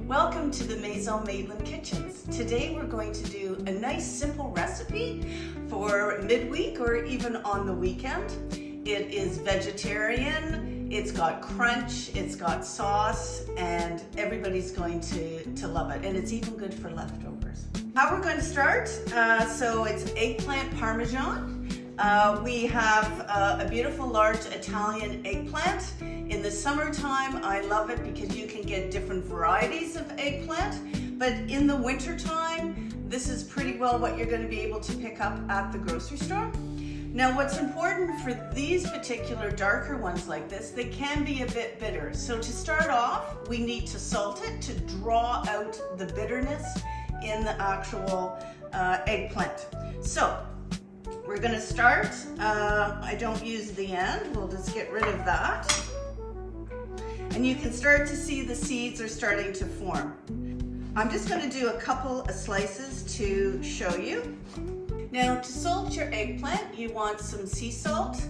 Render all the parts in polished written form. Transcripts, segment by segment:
Welcome to the Maison Maitland Kitchens. Today we're going to do a nice simple recipe for midweek or even on the weekend. It is vegetarian, it's got crunch, it's got sauce, and everybody's going to love it. And it's even good for leftovers. How we're going to start, so it's eggplant Parmesan. We have a beautiful large Italian eggplant. In the summertime, I love it because you can get different varieties of eggplant, but in the wintertime, this is pretty well what you're going to be able to pick up at the grocery store. Now, what's important for these particular darker ones like this, they can be a bit bitter. So to start off, we need to salt it to draw out the bitterness in the actual eggplant. So we're going to start, I don't use the end, we'll just get rid of that. And you can start to see the seeds are starting to form. I'm just going to do a couple of slices to show you. Now, to salt your eggplant, you want some sea salt,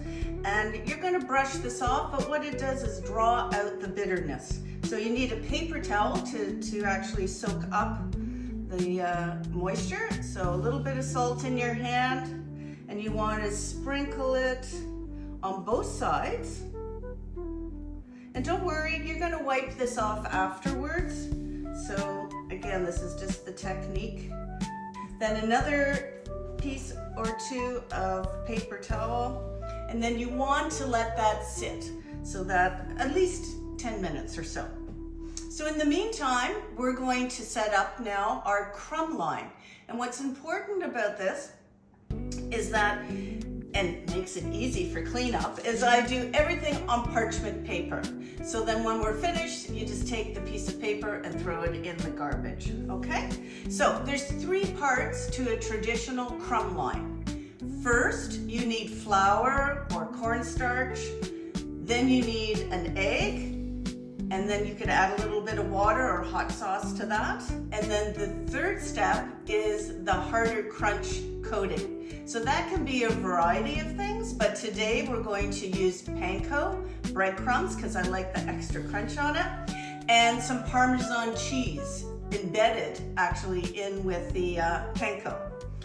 and you're going to brush this off, but what it does is draw out the bitterness. So you need a paper towel to actually soak up the moisture. So a little bit of salt in your hand, and you want to sprinkle it on both sides. And don't worry, you're going to wipe this off afterwards. So again, this is just the technique. Then another piece or two of paper towel, and then you want to let that sit so that at least 10 minutes or so. So in the meantime, we're going to set up now our crumb line. And what's important about this is that, and makes it easy for cleanup, is I do everything on parchment paper. So then when we're finished, you just take the piece of paper and throw it in the garbage, okay? So there's 3 parts to a traditional crumb line. First, you need flour or cornstarch. Then you need an egg. And then you could add a little bit of water or hot sauce to that. And then the third step is the harder crunch coating. So that can be a variety of things, but today we're going to use panko, breadcrumbs, because I like the extra crunch on it, and some Parmesan cheese embedded actually in with the panko.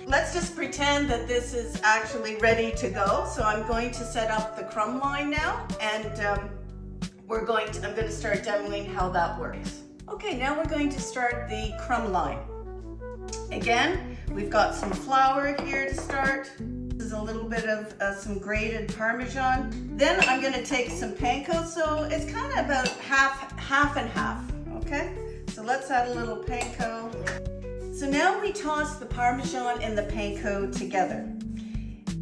Let's just pretend that this is actually ready to go. So I'm going to set up the crumb line now, and I'm going to start demoing how that works. Okay, now we're going to start the crumb line. Again, we've got some flour here to start. This is a little bit of some grated Parmesan. Then I'm going to take some panko, so it's kind of about half and half, okay? So let's add a little panko. So now we toss the Parmesan and the panko together.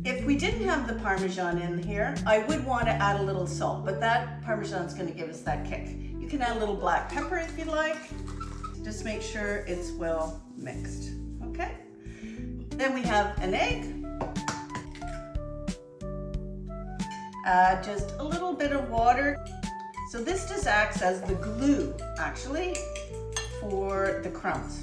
If we didn't have the Parmesan in here, I would want to add a little salt, but that Parmesan is going to give us that kick. You can add a little black pepper if you like. Just make sure it's well mixed, okay? Then we have an egg. Just a little bit of water. So this just acts as the glue, actually, for the crumbs.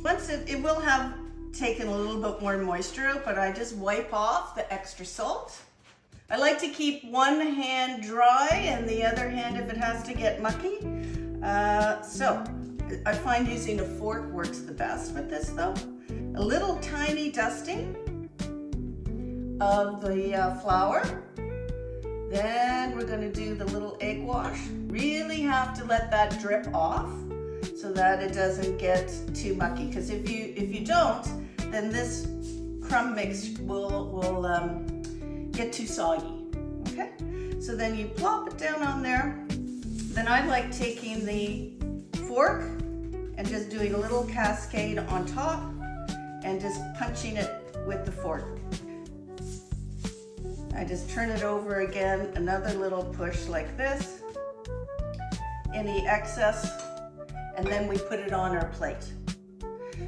Once it will have taken a little bit more moisture out, but I just wipe off the extra salt. I like to keep one hand dry and the other hand if it has to get mucky. So I find using a fork works the best with this though. A little tiny dusting of the flour. Then we're going to do the little egg wash. Really have to let that drip off so that it doesn't get too mucky. Because if you don't, then this crumb mix will get too soggy. Okay. So then you plop it down on there. Then I like taking the fork and just doing a little cascade on top and just punching it with the fork. I just turn it over again, another little push like this, any excess, and then we put it on our plate.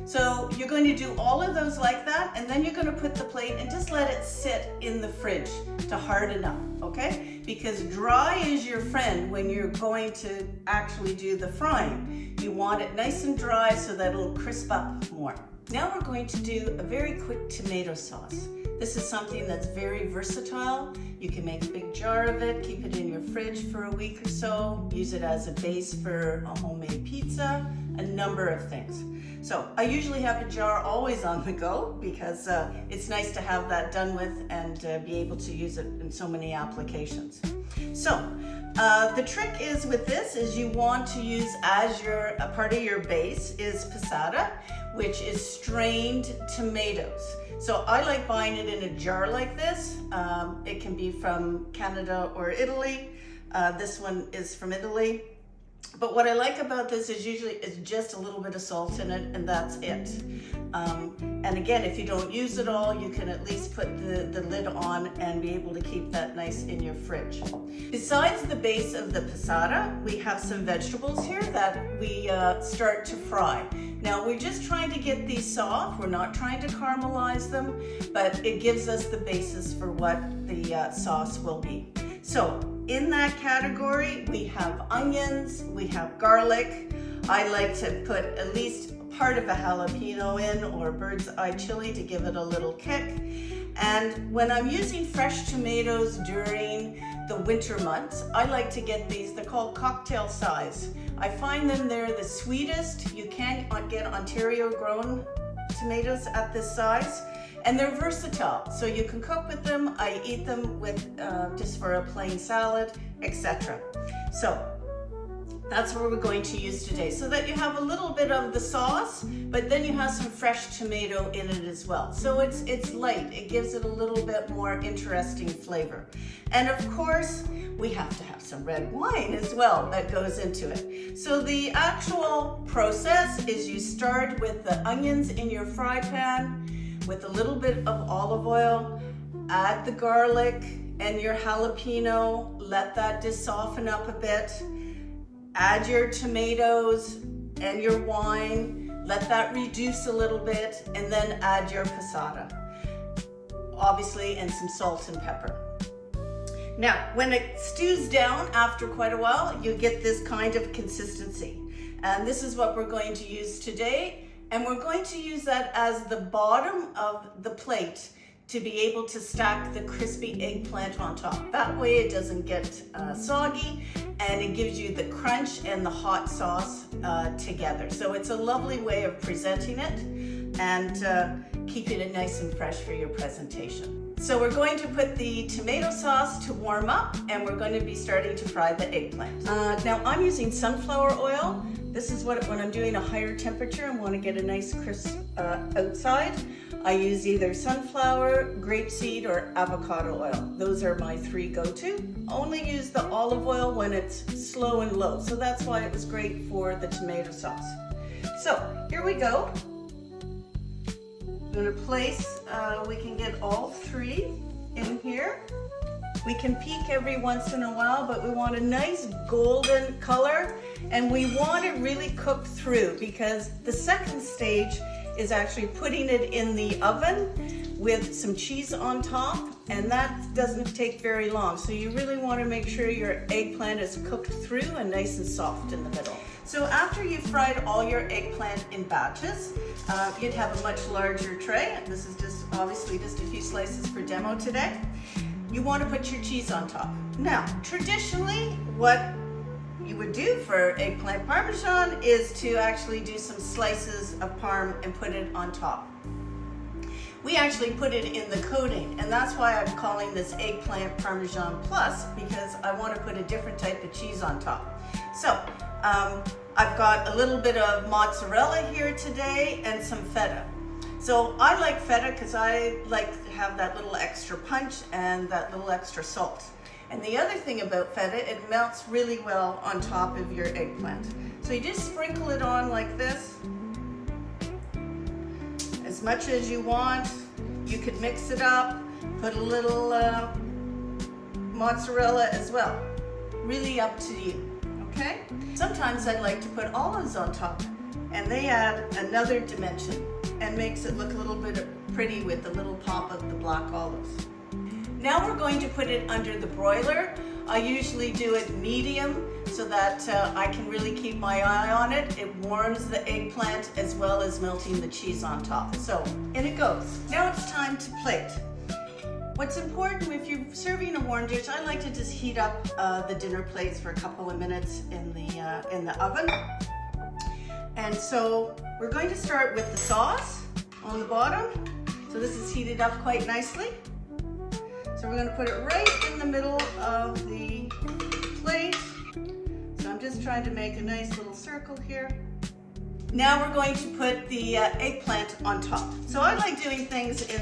So you're going to do all of those like that, and then you're going to put the plate and just let it sit in the fridge to harden up, okay? Because dry is your friend when you're going to actually do the frying. You want it nice and dry so that it'll crisp up more. Now we're going to do a very quick tomato sauce. This is something that's very versatile. You can make a big jar of it, keep it in your fridge for a week or so, use it as a base for a homemade pizza, a number of things. So I usually have a jar always on the go because it's nice to have that done with and be able to use it in so many applications. So the trick is with this is you want to use as a part of your base is passata, which is strained tomatoes. So I like buying it in a jar like this. It can be from Canada or Italy. This one is from Italy. But what I like about this is usually it's just a little bit of salt in it and that's it. And again, if you don't use it all, you can at least put the lid on and be able to keep that nice in your fridge. Besides the base of the passata, we have some vegetables here that we start to fry. Now we're just trying to get these soft. We're not trying to caramelize them, but it gives us the basis for what the sauce will be. So in that category, we have onions, we have garlic. I like to put at least part of a jalapeno in or bird's eye chili to give it a little kick. And when I'm using fresh tomatoes during the winter months, I like to get these, they're called cocktail size. I find them they're the sweetest. You can get Ontario grown tomatoes at this size. And they're versatile, so you can cook with them. I eat them with just for a plain salad, etc. So that's what we're going to use today, so that you have a little bit of the sauce, but then you have some fresh tomato in it as well. So it's light. It gives it a little bit more interesting flavor. And of course, we have to have some red wine as well that goes into it. So the actual process is you start with the onions in your fry pan, with a little bit of olive oil, add the garlic and your jalapeno, let that just soften up a bit, add your tomatoes and your wine, let that reduce a little bit, and then add your passata, obviously, and some salt and pepper. Now, when it stews down after quite a while, you get this kind of consistency. And this is what we're going to use today. And we're going to use that as the bottom of the plate to be able to stack the crispy eggplant on top. That way it doesn't get soggy and it gives you the crunch and the hot sauce together. So it's a lovely way of presenting it and keeping it nice and fresh for your presentation. So we're going to put the tomato sauce to warm up and we're going to be starting to fry the eggplant. Now I'm using sunflower oil. This is when I'm doing a higher temperature and want to get a nice crisp outside. I use either sunflower, grapeseed, or avocado oil. Those are my three go-to. Only use the olive oil when it's slow and low. So that's why it was great for the tomato sauce. So here we go. I'm going to place, we can get all three in here. We can peek every once in a while, but we want a nice golden color and we want it really cooked through because the second stage is actually putting it in the oven with some cheese on top, and that doesn't take very long. So you really want to make sure your eggplant is cooked through and nice and soft in the middle. So after you've fried all your eggplant in batches, you'd have a much larger tray. This is just obviously just a few slices for demo today. You want to put your cheese on top. Now, traditionally, what you would do for eggplant Parmesan is to actually do some slices of parm and put it on top. We actually put it in the coating, and that's why I'm calling this eggplant Parmesan Plus, because I want to put a different type of cheese on top. So, I've got a little bit of mozzarella here today and some feta. So I like feta because I like to have that little extra punch and that little extra salt. And the other thing about feta, it melts really well on top of your eggplant. So you just sprinkle it on like this, as much as you want. You could mix it up, put a little mozzarella as well. Really up to you, okay? Sometimes I like to put olives on top, and they add another dimension and makes it look a little bit pretty with a little pop of the black olives. Now we're going to put it under the broiler. I usually do it medium so that I can really keep my eye on it. It warms the eggplant as well as melting the cheese on top. So in it goes. Now it's time to plate. What's important if you're serving a warm dish, I like to just heat up the dinner plates for a couple of minutes in the oven. And so we're going to start with the sauce on the bottom. So this is heated up quite nicely. So we're going to put it right in the middle of the plate. So I'm just trying to make a nice little circle here. Now we're going to put the eggplant on top. So I like doing things in,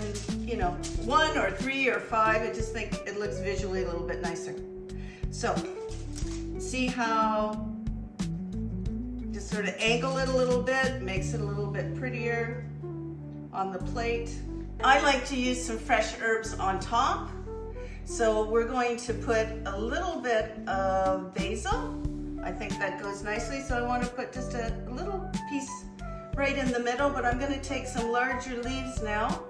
1 or 3 or 5. I just think it looks visually a little bit nicer. So see how just sort of angle it a little bit, makes it a little bit prettier on the plate. I like to use some fresh herbs on top. So we're going to put a little bit of basil. I think that goes nicely, so I want to put just a little piece right in the middle, but I'm going to take some larger leaves now,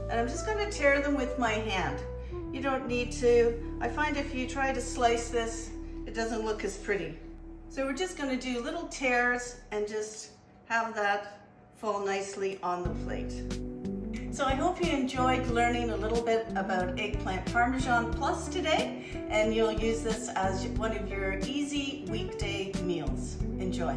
and I'm just going to tear them with my hand. You don't need to. I find if you try to slice this, it doesn't look as pretty. So we're just going to do little tears and just have that fall nicely on the plate. So I hope you enjoyed learning a little bit about eggplant Parmesan Plus today, and you'll use this as one of your easy weekday meals. Enjoy.